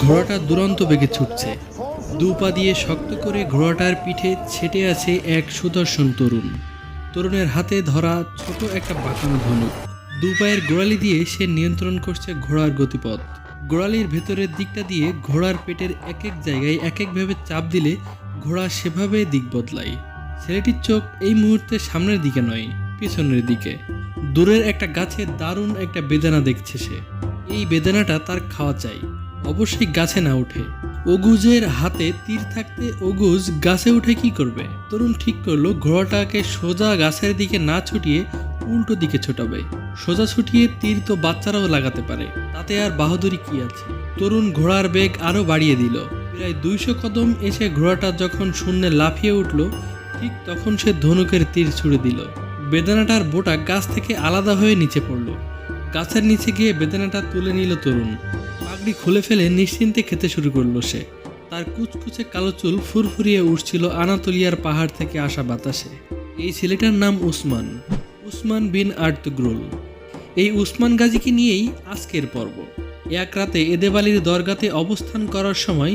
ঘোড়াটা দুরন্ত বেগে ছুটছে। দু পা দিয়ে শক্ত করে ঘোড়াটার পিঠে ছেটে আছে এক সুদর্শন তরুণ। তরুণের হাতে ধরা ছোট একটা বাঁকানো ধনুক। দু পায়ের গোড়ালি দিয়ে সে নিয়ন্ত্রণ করছে ঘোড়ার গতিপথ। গোড়ালির ভেতরের দিকটা দিয়ে ঘোড়ার পেটের এক এক জায়গায় এক একভাবে চাপ দিলে ঘোড়া সেভাবে দিক বদলায়। ছেলেটির চোখ এই মুহূর্তে সামনের দিকে নয়, পিছনের দিকে। দূরের একটা গাছে দারুণ একটা বেদানা দেখছে সে। এই বেদানাটা তার খাওয়া চাই, অবশ্যই গাছে না উঠে। অগুজের হাতে তীর থাকতে অগুজ গাছে উঠে কি করবে? তরুণ ঠিক করলো ঘোড়াটাকে সোজা গাছের দিকে না ছুটিয়ে উল্টো দিকে ছোটাবে। সোজা ছুটিয়ে তীর তো বাচ্চারাও লাগাতে পারে, তাতে আর বাহাদুরি কি আছে। তরুণ ঘোড়ার বেগ আরো বাড়িয়ে দিল। প্রায় 200 কদম এসে ঘোড়াটা যখন শূন্যে লাফিয়ে উঠল, ঠিক তখন সে ধনুকের তীর ছুড়ে দিল। বেদানাটার বোটা গাছ থেকে আলাদা হয়ে নিচে পড়ল। গাছের নিচে গিয়ে বেদানাটা তুলে নিল তরুণ। পাগড়ি খুলে ফেলে নিশ্চিন্তে খেতে শুরু করলো সে। তার কুচকুচে কালো চুল ফুরফুরিয়ে উঠছিল আনাতোলিয়ার পাহাড় থেকে আসা বাতাসে। এই ছেলেটার নাম উসমান, উসমান বিন আর্তুগ্রুল। এই উসমান গাজীকে নিয়েই আজকের পর্ব। এক রাতে এদেবালির দরগাতে অবস্থান করার সময়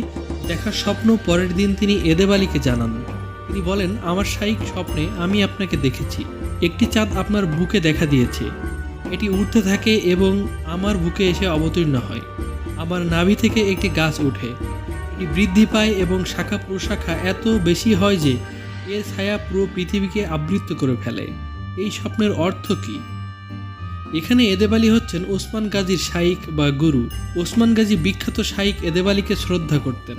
দেখা স্বপ্ন পরের দিন তিনি এদেবালিকে জানান। তিনি বলেন, আমার শাইখ স্বপ্নে আমি আপনাকে দেখেছি। একটি চাঁদ আপনার বুকে দেখা দিয়েছে। এটি উঠতে থাকে এবং আমার বুকে এসে অবতীর্ণ হয়। আমার নাভি থেকে একটি গাছ ওঠে, এটি বৃদ্ধি পায় এবং শাখা প্রশাখা এত বেশি হয় যে এর ছায়া পুরো পৃথিবীকে আবৃত করে ফেলে। এই স্বপ্নের অর্থ কি? এখানে এদেবালি হচ্ছেন ওসমান গাজীর শাইখ বা গুরু। ওসমান গাজী বিখ্যাত শাইখ এদেবালিকে শ্রদ্ধা করতেন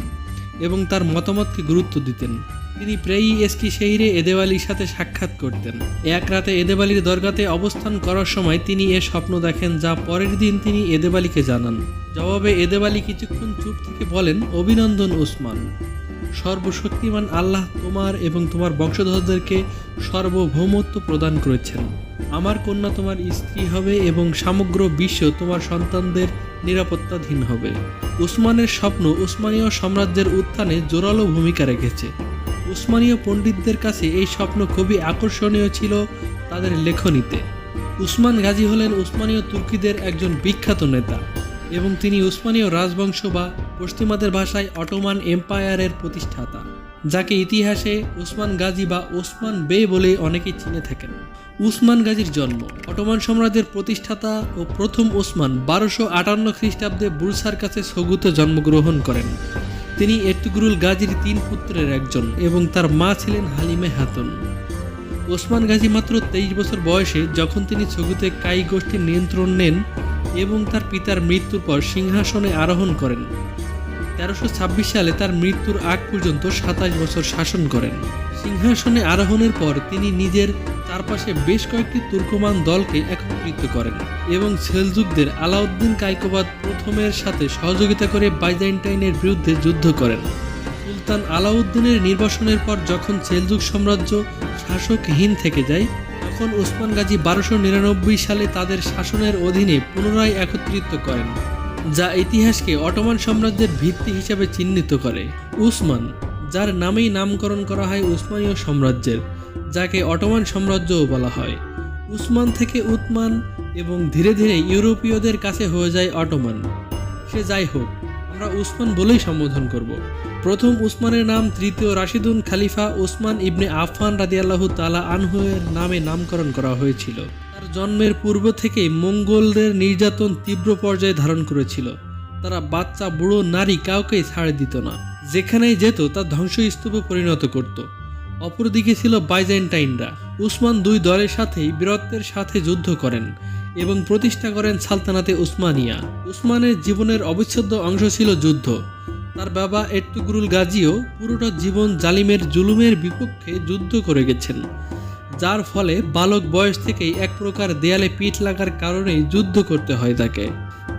এবং তার মতামতকে গুরুত্ব দিতেন। তিনি প্রায়ই এস্কি শহরে এদেবালির সাথে সাক্ষাৎ করতেন। এক রাতে এদেবালির দরগাতে অবস্থান করার সময় তিনি এ স্বপ্ন দেখেন, যা পরের দিন তিনি এদেবালিকে জানান। জবাবে এদেবালি কিছুক্ষণ চুপ থেকে বলেন, অভিনন্দন ওসমান, সর্বশক্তিমান আল্লাহ তোমার এবং তোমার বংশধরদেরকে সার্বভৌমত্ব প্রদান করেছেন। আমার কন্যা তোমার স্ত্রী হবে এবং সমগ্র বিশ্ব তোমার সন্তানদের নিরাপত্তাধীন হবে। উসমানের স্বপ্ন উসমানীয় সাম্রাজ্যের উত্থানে জোরালো ভূমিকা রেখেছে। উসমানীয় পণ্ডিতদের কাছে এই স্বপ্ন খুবই আকর্ষণীয় ছিল তাদের লেখনীতে। উসমান গাজী হলেন উসমানীয় তুর্কিদের একজন বিখ্যাত নেতা এবং তিনি উসমানীয় রাজবংশ বা পশ্চিমাদের ভাষায় অটোমান এম্পায়ারের প্রতিষ্ঠাতা, যাকে ইতিহাসে উসমান গাজী বা ওসমান বে বলে অনেকেই চিনে থাকেন। উসমান গাজীর জন্ম। অটোমান সাম্রাজ্যের প্রতিষ্ঠাতা ও প্রথম ওসমান 1258 খ্রিস্টাব্দে বুরসার কাছে সগুতে জন্মগ্রহণ করেন। তিনি এর্তুগরুল গাজীর 3 পুত্রের একজন এবং তার মা ছিলেন হালিমে খাতুন। ওসমান গাজী মাত্র 23 বছর বয়সে যখন তিনি সগুতে কাই গোষ্ঠীর নিয়ন্ত্রণ নেন এবং তার পিতার মৃত্যুর পর সিংহাসনে আরোহণ করেন। 1326 সালে তার মৃত্যুর আগ পর্যন্ত 27 বছর শাসন করেন। সিংহাসনে আরোহণের পর তিনি নিজের চারপাশে বেশ কয়েকটি তুর্কমান দলকে একত্রিত করেন এবং সেলজুকদের আলাউদ্দিন কায়কোবাদ প্রথমের সাথে সহযোগিতা করে বাইজেন্টাইনের বিরুদ্ধে যুদ্ধ করেন। সুলতান আলাউদ্দিনের নির্বাসনের পর যখন সেলজুক সাম্রাজ্য শাসকহীন থেকে যায়, তখন ওসমান গাজী 1299 সালে তাদের শাসনের অধীনে পুনরায় একত্রিত করেন, যা ইতিহাসকে অটোমান সাম্রাজ্যের ভিত্তি হিসেবে চিহ্নিত করে। উসমান, যার নামেই নামকরণ করা হয় উসমানীয় সাম্রাজ্যের, যাকে অটোমান সাম্রাজ্যও বলা হয়। উসমান থেকে উতমান এবং ধীরে ধীরে ইউরোপীয়দের কাছে হয়ে যায় অটোমান। সে যাই হোক, আমরা উসমান বলেই সম্বোধন করব। প্রথম উসমানের নাম তৃতীয় রাশিদুন খলিফা ওসমান ইবনে আফফান রাদিয়াল্লাহু তাআলা আনহু এর নামে নামকরণ করা হয়েছিল। তার জন্মের পূর্ব থেকেই মঙ্গোলদের নির্যাতন তীব্র পর্যায়ে ধারণ করেছিল। তারা বাচ্চা, বুড়ো, নারী কাউকেই ছাড় দিত না। যেখানেই যেত তা ধ্বংসস্তূপে পরিণত করত। অপরদিকে ছিল বাইজেন্টাইনরা। উসমান দুই দলের সাথেই বীরত্বের সাথে যুদ্ধ করেন এবং প্রতিষ্ঠা করেন সালতানাতে উসমানিয়া। উসমানের জীবনের অবিচ্ছেদ্য অংশ ছিল যুদ্ধ। তার বাবা এর্তুগরুল গাজীও পুরোটা জীবন জালিমের জুলুমের বিপক্ষে যুদ্ধ করে গেছেন, যার ফলে বালক বয়স থেকেই এক প্রকার দেয়ালে পিঠ লাগার কারণেই যুদ্ধ করতে হয় তাকে।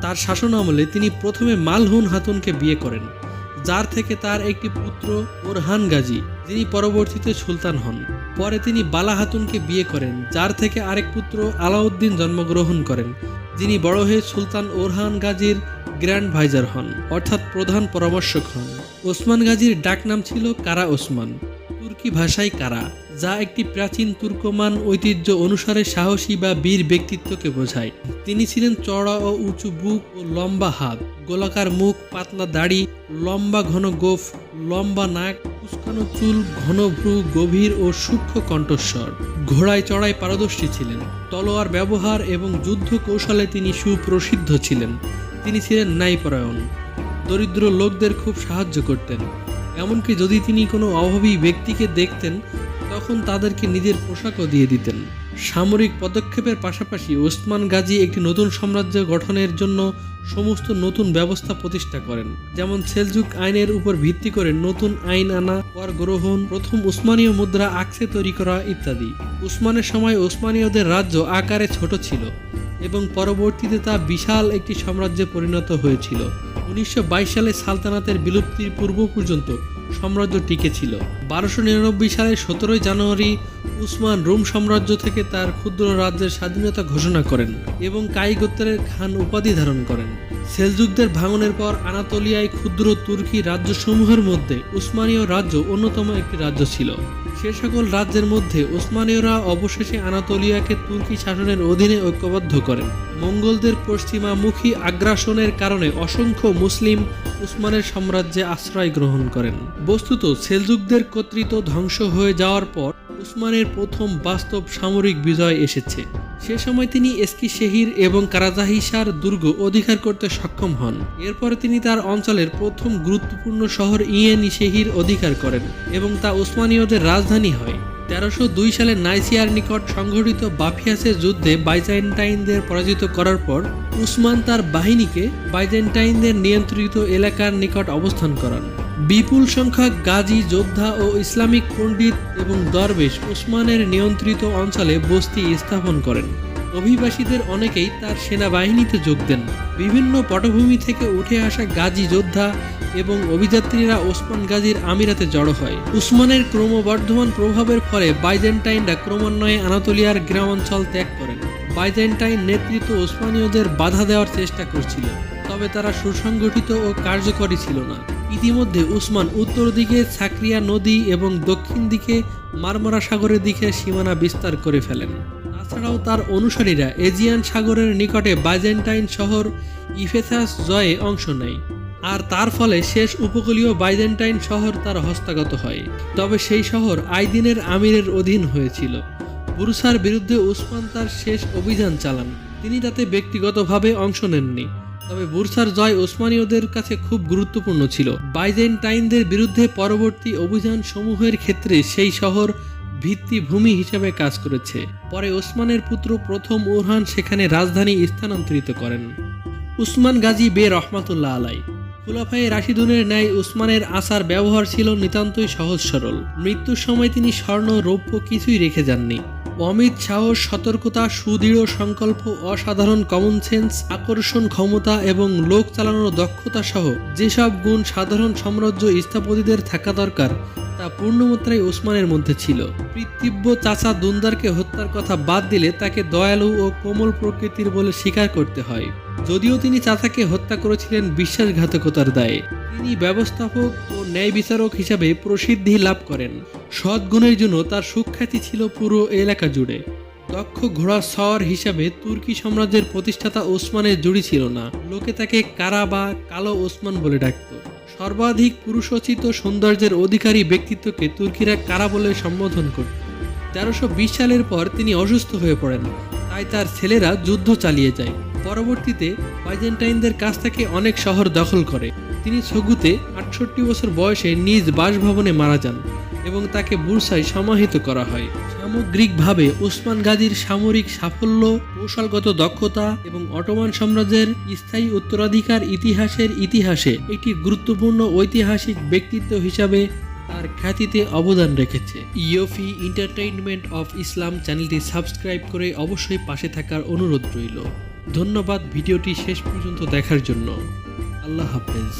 তার শাসন আমলে তিনি প্রথমে মালহুন হাতুনকে বিয়ে করেন, যার থেকে তার একটি পুত্র ওরহান গাজী, যিনি পরবর্তীতে সুলতান হন। পরে তিনি বালা হাতুনকে বিয়ে করেন, যার থেকে আরেক পুত্র আলাউদ্দিন জন্মগ্রহণ করেন, যিনি বড় হয়ে সুলতান ওরহান গাজীর গ্র্যান্ড ভাইজার হন, অর্থাৎ প্রধান পরামর্শক হন। ওসমান গাজীর ডাকনাম ছিল কারা ওসমান, তুর্কি ভাষায় কারা, যা একটি প্রাচীন তুর্কমান ঐতিহ্য অনুসারে সাহসী বা বীর ব্যক্তিত্বকে বোঝায়। তিনি ছিলেন চওড়া ও উঁচু বুক ও লম্বা হাত, গোলাকার মুখ, পাতলা দাড়ি, লম্বা ঘন গোঁফ, লম্বা নাক, কুঁচকানো চুল, ঘন ভ্রু, গভীর ও সূক্ষ্ম কণ্ঠস্বর। ঘোড়ায় চড়াই পারদর্শী ছিলেন। তলোয়ার ব্যবহার এবং যুদ্ধ কৌশলে তিনি সুপ্রসিদ্ধ ছিলেন। তিনি ছিলেন ন্যায়পরায়ণ, দরিদ্র লোকদের খুব সাহায্য করতেন। এমনকি যদি তিনি কোনো অভাবী ব্যক্তিকে দেখতেন তখন তাদেরকে নিজের পোশাকও দিয়ে দিতেন। সামরিক পদক্ষেপের পাশাপাশি ওসমান গাজী একটি নতুন সাম্রাজ্য গঠনের জন্য সমস্ত নতুন ব্যবস্থা প্রতিষ্ঠা করেন, যেমন সেলজুক আইনের উপর ভিত্তি করে নতুন আইন আনা, কর গ্রহণ, প্রথম উসমানীয় মুদ্রা আকছে তৈরি করা ইত্যাদি। উসমানের সময় ওসমানীয়দের রাজ্য আকারে ছোট ছিল এবং পরবর্তীতে তা বিশাল একটি সাম্রাজ্যে পরিণত হয়েছিল। 1922 সালে সালতানাতের বিলুপ্তির পূর্ব পর্যন্ত সাম্রাজ্য টিকে ছিল। 1299 সালের 17 জানুয়ারি উসমান রোম সাম্রাজ্য থেকে তার ক্ষুদ্র রাজ্যের স্বাধীনতা ঘোষণা করেন এবং কাই গোত্রের খান উপাধি ধারণ করেন। সেলজুকদের ভাঙনের পর আনাতোলিয়ায় ক্ষুদ্র তুর্কি রাজ্যসমূহের মধ্যে উসমানীয় রাজ্য অন্যতম একটি রাজ্য ছিল। সে সকল রাজ্যের মধ্যে উসমানীয়রা অবশেষে আনাতোলিয়াকে তুর্কি শাসনের অধীনে ঐক্যবদ্ধ করেন। মঙ্গলদের পশ্চিমামুখী আগ্রাসনের কারণে অসংখ্য মুসলিম উসমানের সাম্রাজ্যে আশ্রয় গ্রহণ করেন। বস্তুত সেলজুকদের কর্তৃত্ব ধ্বংস হয়ে যাওয়ার পর উসমানের প্রথম বাস্তব সামরিক বিজয় এসেছে। সে সময় তিনি এস্কিশেহির এবং কারাজাহিসার দুর্গ অধিকার করতে সক্ষম হন। এরপরে তিনি তার অঞ্চলের প্রথম গুরুত্বপূর্ণ শহর ইয়েনিশেহির অধিকার করেন এবং তা উসমানীয়দের রাজধানী হয়। 1302 সালে নাইসিয়ার নিকট সংঘটিত বাফিয়াসের যুদ্ধে বাইজেন্টাইনদের পরাজিত করার পর উসমান তার বাহিনীকে বাইজেন্টাইনদের নিয়ন্ত্রিত এলাকার নিকট অবস্থান করান। বিপুল সংখ্যক গাজী, যোদ্ধা ও ইসলামিক পণ্ডিত এবং দরবেশ উসমানের নিয়ন্ত্রিত অঞ্চলে বস্তি স্থাপন করেন। অভিবাসীদের অনেকেই তার সেনাবাহিনীতে যোগ দেন। বিভিন্ন পটভূমি থেকে উঠে আসা গাজী, যোদ্ধা এবং অভিযাত্রীরা ওসমান গাজীর আমিরাতে জড়ো হয়। উসমানের ক্রমবর্ধমান প্রভাবের ফলে বাইজেন্টাইনরা ক্রমান্বয়ে আনাতোলিয়ার গ্রামাঞ্চল ত্যাগ করেন। বাইজেন্টাইন নেতৃত্ব ওসমানীয়দের বাধা দেওয়ার চেষ্টা করছিল, তবে তারা সুসংগঠিত ও কার্যকরী ছিল না। ইতিমধ্যে উসমান উত্তর দিকে সাক্রিয়া নদী এবং দক্ষিণ দিকে মারমারা সাগরের দিকে সীমানা বিস্তার করে ফেলেন। তাছাড়াও তার অনুসারীরা এজিয়ান সাগরের নিকটে বাইজেন্টাইন শহর ইফেসাস জয়ে অংশ নেয়, আর তার ফলে শেষ উপকূলীয় বাইজেন্টাইন শহর তার হস্তগত হয়। তবে সেই শহর আইদিনের আমিরের অধীন হয়েছিল। বুরসার বিরুদ্ধে উসমান তার শেষ অভিযান চালান। তিনি তাতে ব্যক্তিগতভাবে অংশ নেননি, তবে বুরসার জয় ওসমানীয়দের কাছে খুব গুরুত্বপূর্ণ ছিল। বাইজেন্টাইনদের বিরুদ্ধে পরবর্তী অভিযান সমূহের ক্ষেত্রে সেই শহর ভিত্তিভূমি হিসেবে কাজ করেছে। পরে ওসমানের পুত্র প্রথম ওরহান সেখানে রাজধানী স্থানান্তরিত করেন। উসমান গাজী বে রহমাতুল্লাহ আলাই। খুলাফায়ে রাশিদুনের ন্যায় উসমানের আচার ব্যবহার ছিল নিতান্তই সহজ সরল। মৃত্যুর সময় তিনি স্বর্ণ, রৌপ্য কিছুই রেখে যাননি। অমিত সাহস, সতর্কতা, সুদৃঢ় সংকল্প, অসাধারণ কমন সেন্স, আকর্ষণ ক্ষমতা এবং লোক চালানোর দক্ষতা সহ যেসব গুণ সাধারণ সাম্রাজ্য স্থপতিদের থাকা দরকার তা পূর্ণমাত্রায় ওসমানের মধ্যে ছিল। পিতৃব্য চাচা দুন্দারকে হত্যার কথা বাদ দিলে তাকে দয়ালু ও কোমল প্রকৃতির বলে স্বীকার করতে হয়। যদিও তিনি চাচাকে হত্যা করেছিলেন বিশ্বাসঘাতকতার দায়ে, তিনি ব্যবস্থাপক ও ন্যায় বিচারক হিসাবে প্রসিদ্ধি লাভ করেন। সদ্গুণের জন্য তার সুখ্যাতি ছিল পুরো এলাকা জুড়ে। দক্ষ ঘোড়ার সওয়ার হিসাবে তুর্কি সাম্রাজ্যের প্রতিষ্ঠাতা ওসমানের জুড়ি ছিল না। লোকে তাকে কারা বা কালো ওসমান বলে ডাকত। সর্বাধিক পুরুষোচিত সৌন্দর্যের অধিকারী ব্যক্তিত্বকে তুর্কিরা কারা বলে সম্বোধন করত। 1320 সালের পর তিনি অসুস্থ হয়ে পড়েন, তাই তার ছেলেরা যুদ্ধ চালিয়ে যায়। পরবর্তীতে বাইজেন্টাইনদের কাছ থেকে অনেক শহর দখল করে। তিনি ছগুতে 68 বছর বয়সে নিজ বাসভবনে মারা যান এবং তাকে বুরসায় সমাহিত করা হয়। সামগ্রিকভাবে ওসমান গাজীর সামরিক সাফল্য, কৌশলগত দক্ষতা এবং অটোমান সাম্রাজ্যের স্থায়ী উত্তরাধিকার ইতিহাসে একটি গুরুত্বপূর্ণ ঐতিহাসিক ব্যক্তিত্ব হিসাবে তার খ্যাতিতে অবদান রেখেছে। ইয়োফি এন্টারটেইনমেন্ট অফ ইসলাম চ্যানেলটি সাবস্ক্রাইব করে অবশ্যই পাশে থাকার অনুরোধ রইল। ধন্যবাদ ভিডিওটি শেষ পর্যন্ত দেখার জন্য। আল্লাহ হাফেজ।